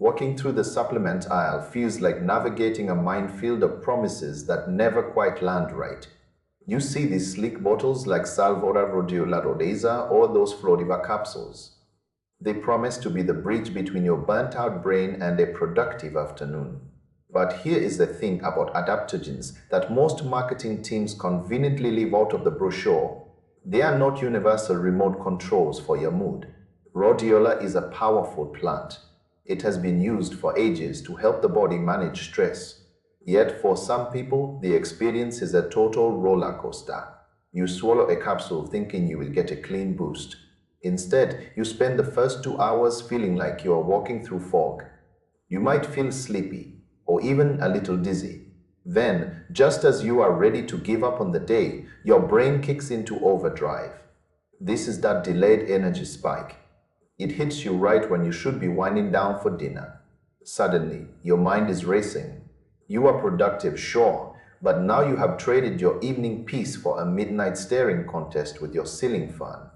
Walking through the supplement aisle feels like navigating a minefield of promises that never quite land right. You see these sleek bottles like Salvora Rhodiola Rosea or those Floriva capsules. They promise to be the bridge between your burnt-out brain and a productive afternoon. But here is the thing about adaptogens that most marketing teams conveniently leave out of the brochure. They are not universal remote controls for your mood. Rhodiola is a powerful plant. It has been used for ages to help the body manage stress. Yet for some people, the experience is a total roller coaster. You swallow a capsule thinking you will get a clean boost. Instead, you spend the first 2 hours feeling like you are walking through fog. You might feel sleepy or even a little dizzy. Then, just as you are ready to give up on the day, your brain kicks into overdrive. This is that delayed energy spike. It hits you right when you should be winding down for dinner. Suddenly, your mind is racing. You are productive, sure, but now you have traded your evening peace for a midnight staring contest with your ceiling fan.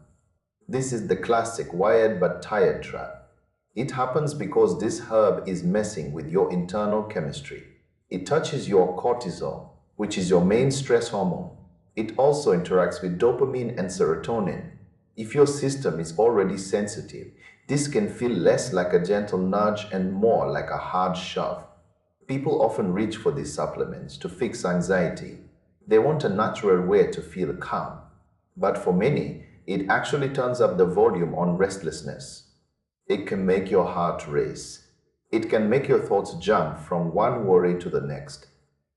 This is the classic wired but tired trap. It happens because this herb is messing with your internal chemistry. It touches your cortisol, which is your main stress hormone. It also interacts with dopamine and serotonin. If your system is already sensitive, this can feel less like a gentle nudge and more like a hard shove. People often reach for these supplements to fix anxiety. They want a natural way to feel calm. But for many, it actually turns up the volume on restlessness. It can make your heart race. It can make your thoughts jump from one worry to the next.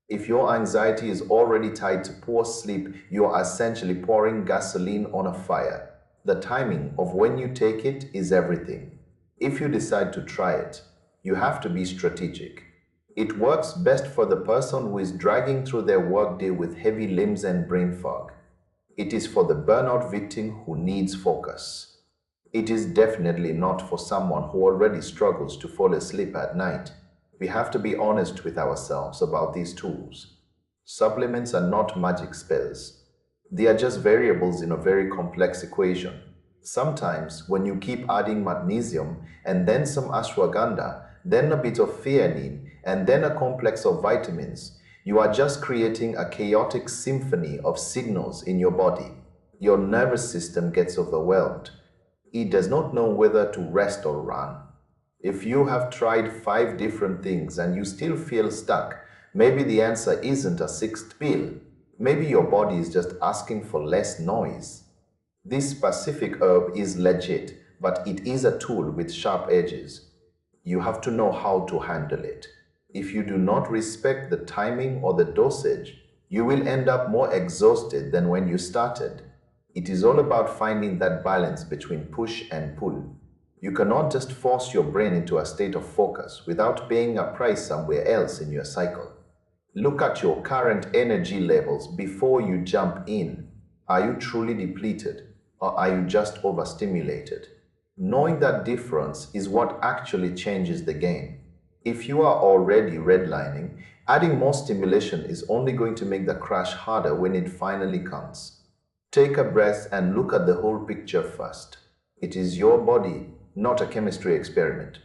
If your anxiety is already tied to poor sleep, you are essentially pouring gasoline on a fire. The timing of when you take it is everything. If you decide to try it, you have to be strategic. It works best for the person who is dragging through their workday with heavy limbs and brain fog. It is for the burnout victim who needs focus. It is definitely not for someone who already struggles to fall asleep at night. We have to be honest with ourselves about these tools. Supplements are not magic spells. They are just variables in a very complex equation. Sometimes, when you keep adding magnesium and then some ashwagandha, then a bit of theanine, and then a complex of vitamins, you are just creating a chaotic symphony of signals in your body. Your nervous system gets overwhelmed. It does not know whether to rest or run. If you have tried 5 different things and you still feel stuck, maybe the answer isn't a 6th pill. Maybe your body is just asking for less noise. This specific herb is legit, but it is a tool with sharp edges. You have to know how to handle it. If you do not respect the timing or the dosage, you will end up more exhausted than when you started. It is all about finding that balance between push and pull. You cannot just force your brain into a state of focus without paying a price somewhere else in your cycle. Look at your current energy levels before you jump in. Are you truly depleted, or are you just overstimulated? Knowing that difference is what actually changes the game. If you are already redlining, adding more stimulation is only going to make the crash harder when it finally comes. Take a breath and look at the whole picture first. It is your body, not a chemistry experiment.